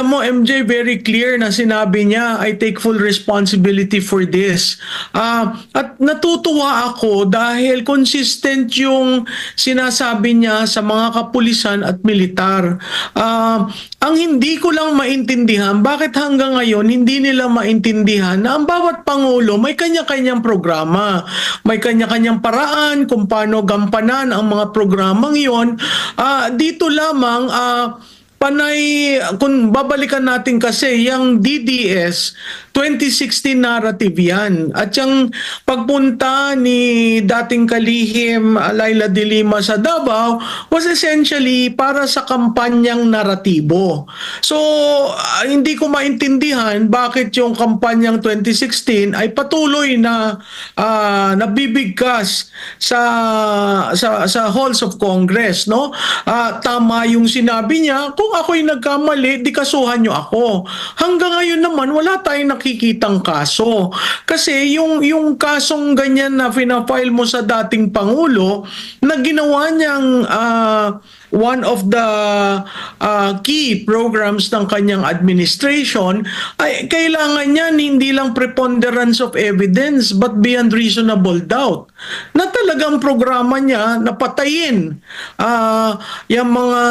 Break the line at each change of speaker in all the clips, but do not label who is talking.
mo, MJ, very clear na sinabi niya, I take full responsibility for this. At natutuwa ako dahil consistent yung sinasabi niya sa mga kapulisan at militar. Ang hindi ko lang maintindihan, bakit hanggang ngayon hindi nila maintindihan na ang bawat pangulo may kanya-kanyang programa. May kanya-kanyang paraan kung paano gampanan ang mga programang yon. Dito lamang, panay, kung babalikan natin kasi, yung DDS, 2016 narrative yan. At yung pagpunta ni dating kalihim Laila de Lima sa Davao was essentially para sa kampanyang naratibo. So, hindi ko maintindihan bakit yung kampanyang 2016 ay patuloy na nabibigkas sa halls of Congress, no? Tama yung sinabi niya, kung ako'y nagkamali, di kasuhan niyo ako. Hanggang ngayon naman, wala tayong nakikitang kaso. Kasi yung kasong ganyan na fina-file mo sa dating Pangulo, na ginawa niyang one of the key programs ng kanyang administration, ay kailangan niya hindi lang preponderance of evidence but beyond reasonable doubt na talagang programa niya na patayin yung mga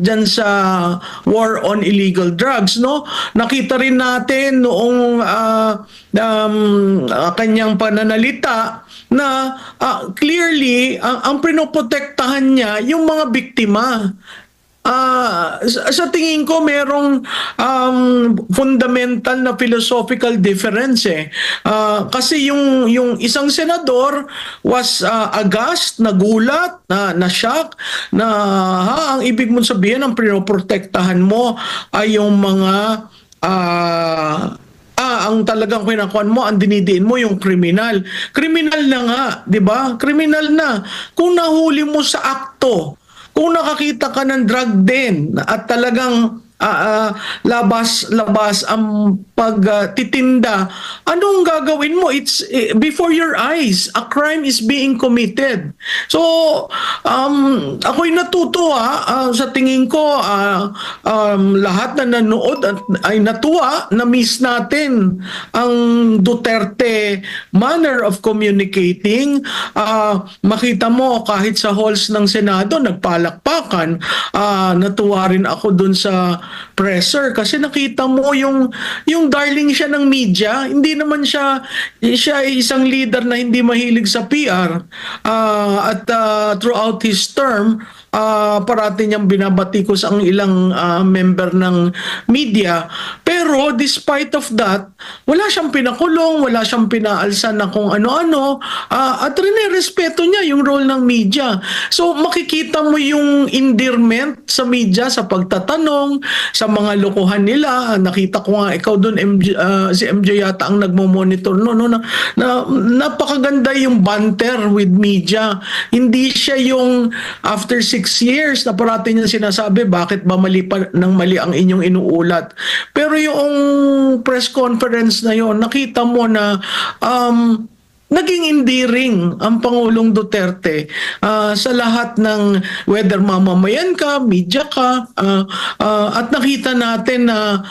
dyan sa war on illegal drugs, no? Nakita rin natin noong kanyang pananalita na clearly ang pinoprotektahan niya yung mga biktima. Sa tingin ko merong fundamental na philosophical difference kasi yung isang senador was aghast, nagulat, na shock na ang ibig mong sabihin ang pinoprotektahan mo ay yung mga ang talagang kinakuan mo, ang dinidiin mo yung kriminal. Kriminal na nga, di ba? Kriminal na. Kung nahuli mo sa akto, kung nakakita ka ng drug den at talagang labas ang pagtitinda, anong gagawin mo? It's before your eyes. A crime is being committed. So, ako'y natutuwa. Sa tingin ko, lahat na nanood ay natuwa. Na-miss natin ang Duterte manner of communicating. Makita mo, kahit sa halls ng Senado, nagpalakpakan. Natuwa rin ako dun sa presser kasi nakita mo yung darling siya ng media. Hindi naman siya ay isang leader na hindi mahilig sa PR, at throughout his term parati niyang binabatikos ang ilang member ng media. Pero despite of that, wala siyang pinakulong, wala siyang pinaalsan na kung ano-ano, at respeto niya yung role ng media. So makikita mo yung endearment sa media sa pagtatanong, sa mga lokohan nila. Nakita ko nga, ikaw doon, si MJ yata ang nagmo-monitor na napakaganda yung banter with media. Hindi siya yung after 6 years na parati niya sinasabi, bakit ba mali ang inyong inuulat. Pero yung press conference na yon, nakita mo na naging endearing ang Pangulong Duterte sa lahat ng, whether mamamayan ka, media ka, at nakita natin na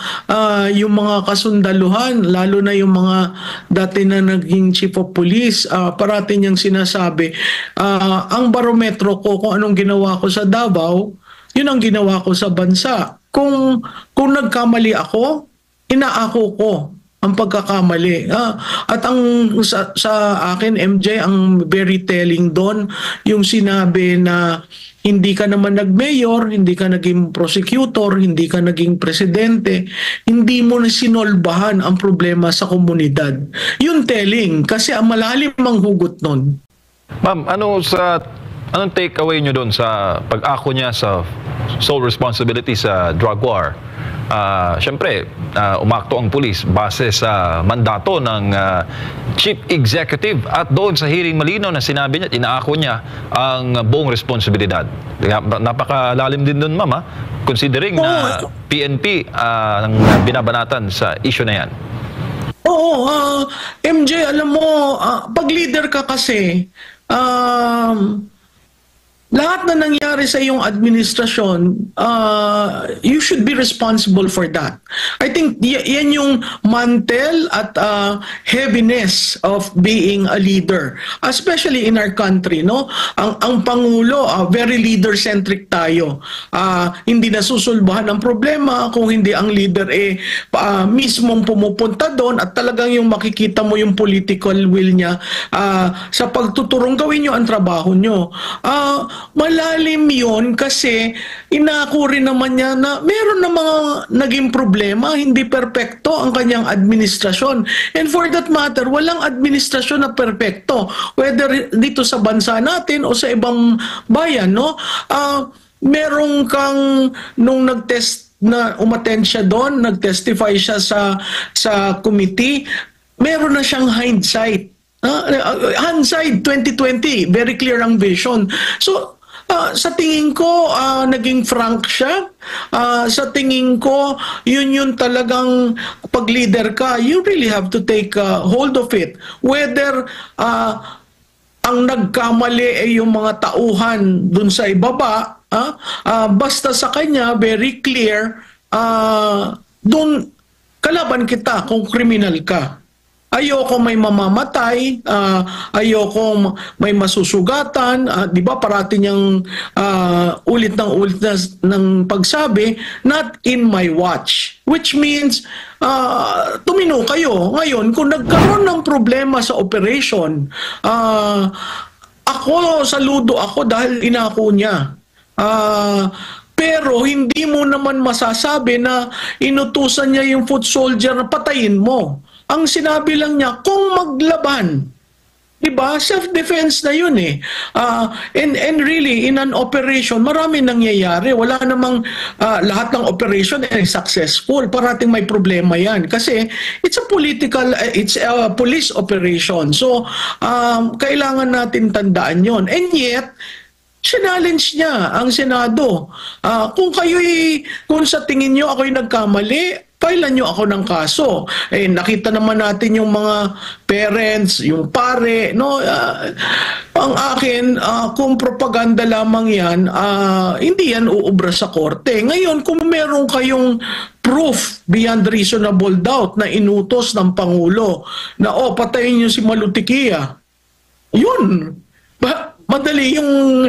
yung mga kasundaluhan, lalo na yung mga dati na naging chief of police, parati niyang sinasabi, ang barometro ko kung anong ginawa ko sa Davao, yun ang ginawa ko sa bansa. Kung nagkamali ako, inaako ko ang pagkakamali. At ang sa akin, MJ, ang very telling doon, yung sinabi na hindi ka naman nag-mayor, hindi ka naging prosecutor, hindi ka naging presidente, hindi mo na sinolbahan ang problema sa komunidad. Yun telling, kasi ang malalim ang hugot nun.
Ma'am, anong take away nyo doon sa pag-ako niya sa sole responsibility sa drug war? Siyempre, umakto ang pulis base sa mandato ng Chief Executive at doon sa hearing malinaw na sinabi niya, inaako niya ang buong responsibilidad. Napakalalim din doon, ma'am, considering na PNP ang binabanatan sa issue na yan.
Oo, MJ, alam mo, pag leader ka kasi, lahat na nangyari sa iyong administrasyon, you should be responsible for that. I think yan yung mantle at heaviness of being a leader, especially in our country, no? Ang Pangulo, very leader-centric tayo. Hindi nasusulbahan ang problema kung hindi ang leader mismong pumupunta doon at talagang yung makikita mo yung political will niya sa pagtuturong gawin nyo ang trabaho nyo. Malalim yun kasi inako rin naman niya na meron na mga naging problema, hindi perpekto ang kanyang administrasyon. And for that matter, walang administrasyon na perpekto, whether dito sa bansa natin o sa ibang bayan, no? Merong kang nung nag-test na umattend siya doon, nag-testify siya sa committee, meron na siyang hindsight. Hindsight 2020, very clear ang vision. So, sa tingin ko, naging frank siya. Sa tingin ko, yun talagang pag-leader ka, you really have to take hold of it. Whether ang nagkamali ay yung mga tauhan dun sa ibaba, basta sa kanya, very clear, dun kalaban kita kung kriminal ka. Ayoko may mamamatay, ayoko may masusugatan, di ba parati niyang ulit ng ulit ng pagsabi, not in my watch. Which means, tumino kayo. Ngayon, kung nagkaroon ng problema sa operation, ako, saludo ako dahil inako niya. Pero hindi mo naman masasabi na inutusan niya yung foot soldier na patayin mo. Ang sinabi lang niya, kung maglaban, diba? Self-defense na yun eh. And really, in an operation, marami nangyayari. Wala namang lahat ng operation ay successful. Parating may problema yan. Kasi it's a police operation. So, kailangan natin tandaan yon. And yet, challenge niya ang Senado. Kung sa tingin nyo ako'y nagkamali, pailan nyo ako ng kaso. Nakita naman natin yung mga parents, yung pare, no? Ang akin, kung propaganda lamang yan, hindi yan uubra sa korte. Ngayon, kung meron kayong proof beyond reasonable doubt na inutos ng Pangulo na, patayin nyo si Malutikia, yun. Madali yung,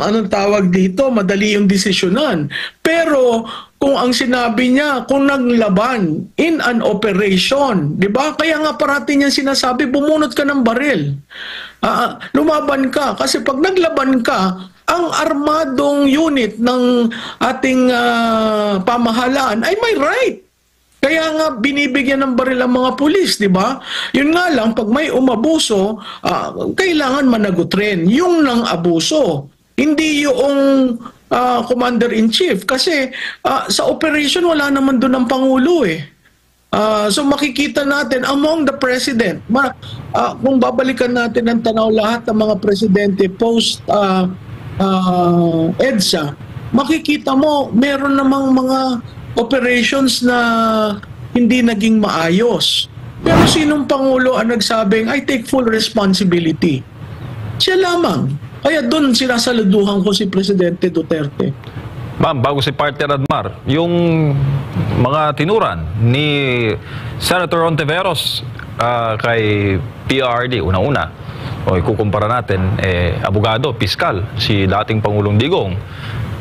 anong tawag dito, madali yung desisyonan. Pero, kung ang sinabi niya, kung naglaban in an operation, di ba? Kaya nga parati niya sinasabi, bumunot ka ng baril. Lumaban ka. Kasi pag naglaban ka, ang armadong unit ng ating pamahalaan ay may right. Kaya nga binibigyan ng baril ang mga pulis, di ba? Yun nga lang, pag may umabuso, kailangan managot rin. Yung nang abuso, hindi yung commander-in-chief. Kasi sa operation, wala naman doon ang Pangulo eh. So makikita natin, among the president, kung babalikan natin ang tanaw lahat ng mga presidente post EDSA, makikita mo, meron namang mga operations na hindi naging maayos. Pero sinong Pangulo ang nagsabing, I take full responsibility? Siya lamang. Kaya doon sinasaluduhan ko si Presidente Duterte.
Ma'am, bago si Partner Admar, yung mga tinuran ni Senator Ontiveros kay PRRD, una-una, ikukumpara natin, abogado, piskal, si dating Pangulong Digong,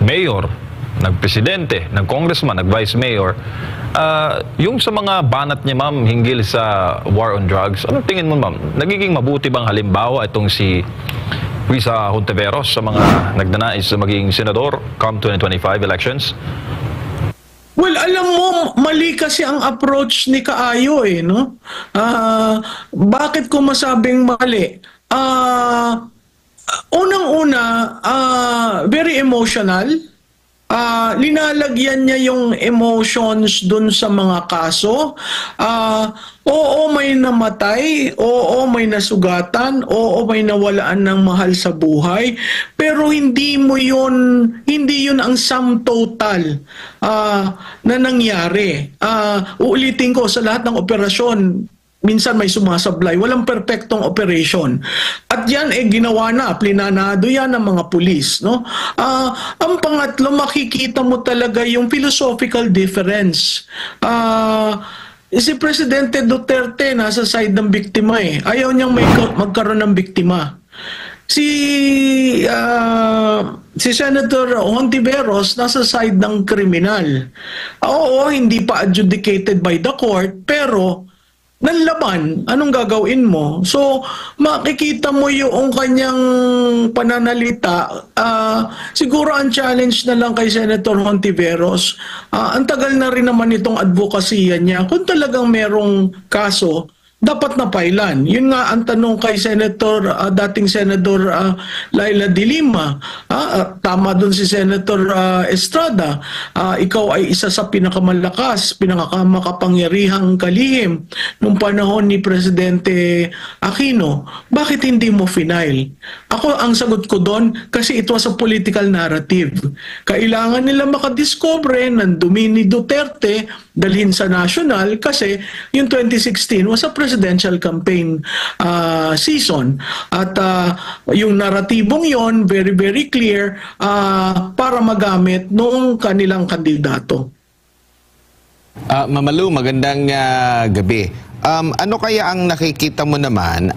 mayor, nagpresidente, nag-congressman, nag-vice mayor, yung sa mga banat niya, ma'am, hinggil sa war on drugs, anong tingin mo, ma'am? Nagiging mabuti bang halimbawa itong si Risa Hontiveros sa mga nagnanais na maging senador come 2025 elections?
Well, alam mo, mali kasi ang approach ni Kaayo eh, no? Bakit ko masabing mali? Unang-una, very emotional. Linalagyan niya yung emotions dun sa mga kaso. Oo, may namatay, oo, may nasugatan, oo, may nawalaan ng mahal sa buhay, pero hindi yun ang sum total na nangyari. Uulitin ko, sa lahat ng operasyon, minsan may sumasablay, walang perfectong operation. At yan ginawa na, plinanado yan ng mga pulis, no? Ang pangatlo, makikita mo talaga yung philosophical difference. Si Presidente Duterte nasa side ng biktima eh. Ayaw niyang magkaroon ng biktima. Si Senator Hontiveros nasa side ng kriminal. Oo, hindi pa adjudicated by the court, pero nanlaban, anong gagawin mo? So, makikita mo yung kanyang pananalita. Siguro ang challenge na lang kay Senator Hontiveros, ang tagal na rin naman itong advokasya niya. Kung talagang merong kaso, dapat na pailan. Yun nga ang tanong kay dating Senator Laila de Lima. Tama dun si Senator Estrada. Ikaw ay isa sa pinakamalakas, pinakamakapangyarihang kalihim nung panahon ni Presidente Aquino. Bakit hindi mo final? Ako, ang sagot ko doon, kasi it was a political narrative. Kailangan nila makadiscover ng dumi ni Duterte, dalhin sa national, kasi yung 2016 was a presidential campaign season. At yung naratibong yon very, very clear para magamit noong kanilang kandidato.
Mamalu, magandang gabi. Ano kaya ang nakikita mo naman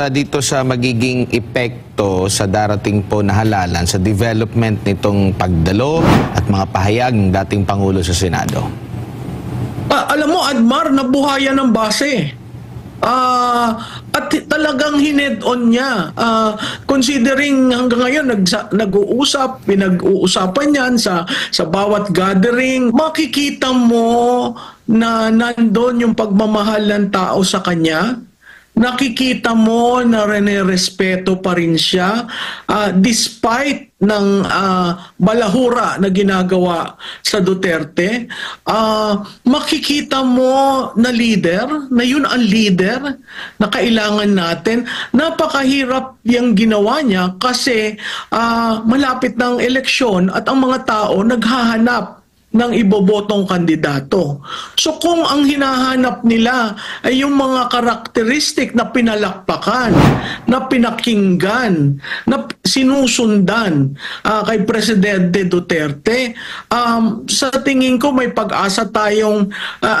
dito sa magiging epekto sa darating po na halalan sa development nitong pagdalo at mga pahayag ng dating Pangulo sa Senado?
Alam mo, Admar, nabuhayan ng base. At talagang hined-on niya. Considering hanggang ngayon pinag-uusapan yan sa bawat gathering, makikita mo na nandun yung pagmamahal ng tao sa kanya. Nakikita mo na respeto pa rin siya despite ng balahura na ginagawa sa Duterte. Makikita mo na leader, na yun ang leader na kailangan natin. Napakahirap yung ginawa niya kasi malapit ng eleksyon at ang mga tao naghahanap ng ibobotong kandidato. So kung ang hinahanap nila ay yung mga karakteristik na pinalakpakan, na pinakinggan, na sinusundan kay Presidente Duterte, sa tingin ko may pag-asa tayong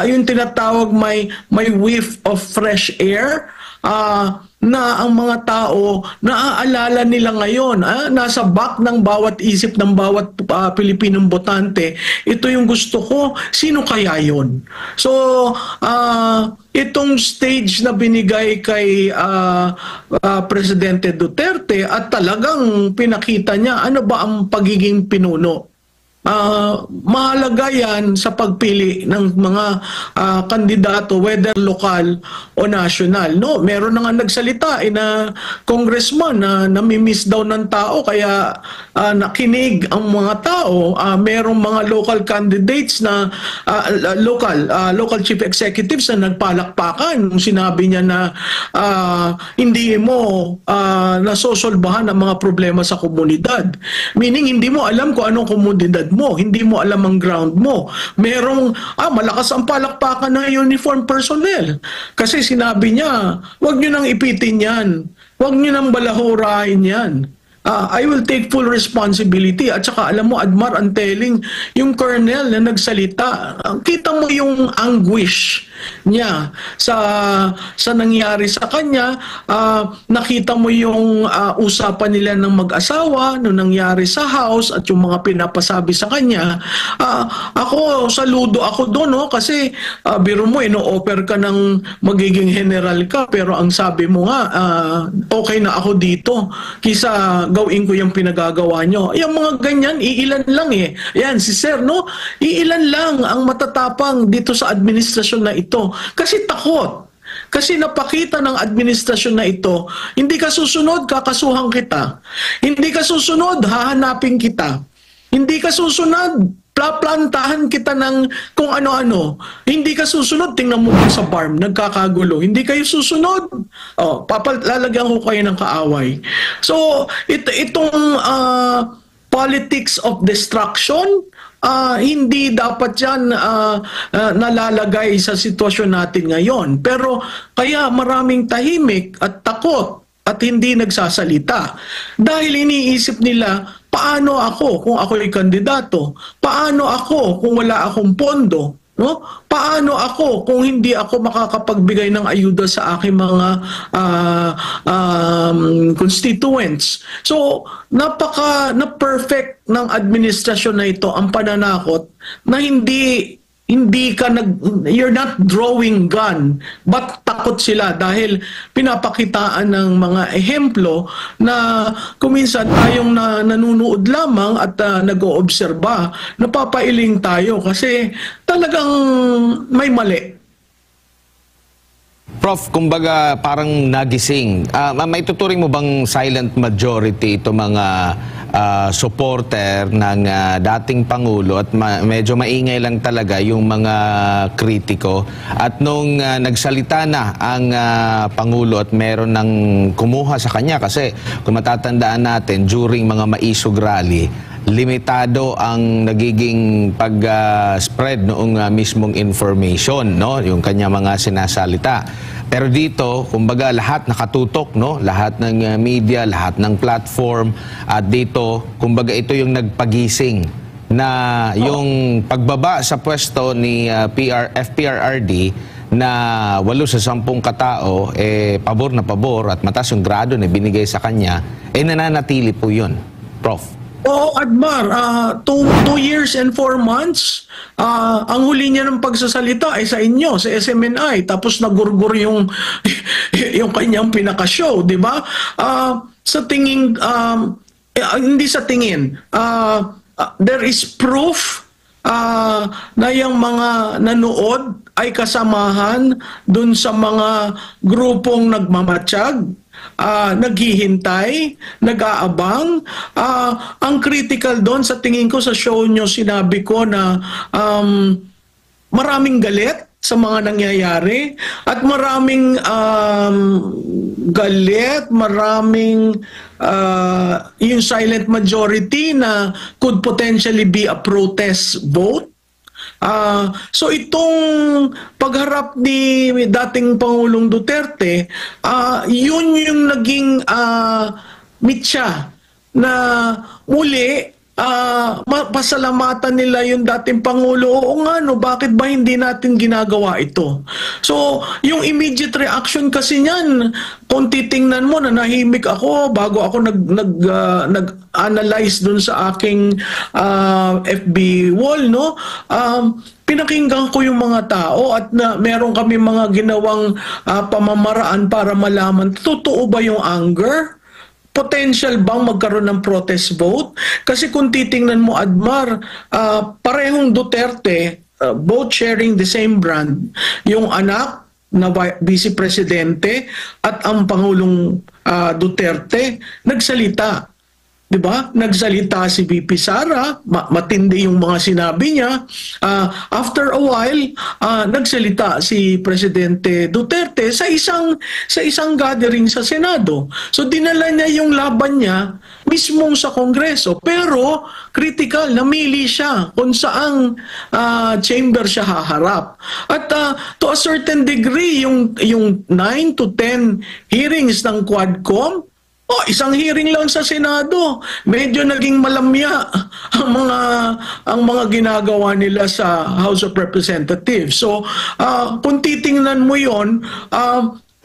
yung tinatawag may whiff of fresh air, na ang mga tao naaalala nila ngayon, nasa back ng bawat isip ng bawat Pilipinong botante, ito yung gusto ko, sino kaya yon? So, itong stage na binigay kay Presidente Duterte at talagang pinakita niya ano ba ang pagiging pinuno. Mahalaga yan sa pagpili ng mga kandidato, whether lokal o national. No, meron na nga nagsalita na congressman na namimiss daw ng tao kaya nakinig ang mga tao. Merong mga local candidates na local chief executives na nagpalakpakan nung sinabi niya na hindi mo nasosolbahan ang mga problema sa komunidad. Meaning hindi mo alam kung anong komunidad mo, hindi mo alam ang ground mo. Merong malakas ang palakpakan ng uniform personnel. Kasi sinabi niya, huwag niyo nang ipitin yan. Huwag niyo nang balahurain yan. I will take full responsibility. At saka alam mo, Admar, ang telling, yung colonel na nagsalita, kita mo yung anguish niya sa nangyari sa kanya. Nakita mo yung usapan nila ng mag-asawa nung nangyari sa house at yung mga pinapasabi sa kanya. Ako, saludo ako doon, no? Kasi biro mo, ino-offer ka ng magiging general ka, pero ang sabi mo nga, okay na ako dito. Kisa gawin ko yung pinagagawa nyo. Yung mga ganyan, iilan lang eh. Yan, si Sir, no? Iilan lang ang matatapang dito sa administrasyon na ito. Kasi takot. Kasi napakita ng administrasyon na ito, hindi ka susunod, kakasuhan kita. Hindi ka susunod, hahanapin kita. Hindi ka susunod, plantahan kita ng kung ano-ano. Hindi ka susunod, tingnan mo sa farm, nagkakagulo. Hindi kayo susunod, lalagyan ko kayo ng kaaway. So, itong politics of destruction, hindi dapat yan nalalagay sa sitwasyon natin ngayon. Pero kaya maraming tahimik at takot at hindi nagsasalita. Dahil iniisip nila, paano ako kung ako'y kandidato? Paano ako kung wala akong pondo? No? Paano ako kung hindi ako makakapagbigay ng ayuda sa aking mga constituents? So, na-perfect ng administrasyon na ito ang pananakot na you're not drawing gun, but takot sila dahil pinapakitaan ng mga ehemplo na kuminsan tayong nanunood lamang at nag-oobserba, napapailing tayo kasi talagang may mali.
Prof, kumbaga parang nagising. May tuturing mo bang silent majority ito mga supporter ng dating Pangulo at medyo maingay lang talaga yung mga kritiko? At nung nagsalita na ang Pangulo at meron ng kumuha sa kanya, kasi kung matatandaan natin during mga maisog rally, limitado ang nagiging pag-spread noong mismong information, no? Yung kanya mga sinasalita. Pero dito, kumbaga lahat nakatutok, no? Lahat ng media, lahat ng platform, at dito, kumbaga ito yung nagpagising na yung pagbaba sa pwesto ni FPRRD na 8 sa 10 katao, pabor na pabor at mataas yung grado na binigay sa kanya, nananatili po yun, Prof.
Oo, Admar, 2 years and 4 months, ang huli niya ng pagsasalita ay sa inyo, sa SMNI, tapos nagurgur yung, yung kanyang pinaka-show, di ba? Sa tingin, hindi sa tingin, there is proof na yung mga nanood ay kasamahan dun sa mga grupong nagmamatsyag, naghihintay, nag-aabang. Ang critical doon sa tingin ko sa show nyo, sinabi ko na maraming galit sa mga nangyayari at maraming galit, maraming yung silent majority na could potentially be a protest vote. So itong pagharap ni dating Pangulong Duterte, yun yung naging mitya na muli pasalamatan nila yung dating Pangulo. Oo nga, no, bakit ba hindi natin ginagawa ito? So, yung immediate reaction kasi niyan, kung titingnan mo, na nahimik ako bago ako nag-analyze dun sa aking FB wall, no? Pinakinggan ko yung mga tao at meron kami mga ginawang pamamaraan para malaman, totoo ba yung anger? Potential bang magkaroon ng protest vote? Kasi kung titingnan mo, Admar, parehong Duterte, both sharing the same brand, yung anak na Vice Presidente at ang Pangulong Duterte, nagsalita. Diba? Nagsalita si VP Sara, matindi yung mga sinabi niya. After a while, nagsalita si Presidente Duterte sa isang gathering sa Senado. So dinala niya yung laban niya mismong sa Kongreso. Pero critical, namili siya kung saang chamber siya haharap. At to a certain degree, yung 9 to 10 hearings ng Quadcom, isang hearing lang sa Senado. Medyo naging malamya ang mga ginagawa nila sa House of Representatives. So, kung titingnan mo 'yon,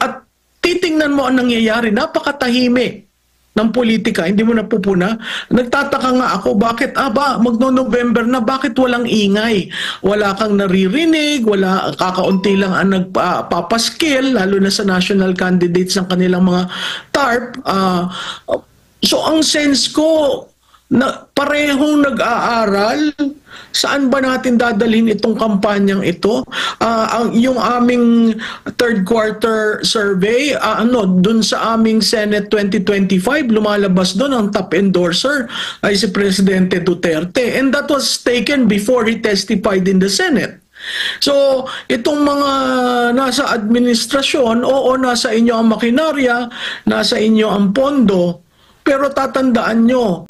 at titingnan mo ang nangyayari, napakatahimik ng politika, hindi mo napupuna. Nagtataka nga ako, bakit, magno-November na, bakit walang ingay? Wala kang naririnig, kakaunti lang ang nagpapaskil, lalo na sa national candidates ng kanilang mga TARP. So, ang sense ko, na parehong nag-aaral, saan ba natin dadalhin itong kampanyang ito? Yung aming third quarter survey, dun sa aming Senate 2025, lumalabas dun ang top endorser ay si Presidente Duterte. And that was taken before he testified in the Senate. So, itong mga nasa administrasyon, oo, nasa inyo ang makinarya, nasa inyo ang pondo, pero tatandaan nyo,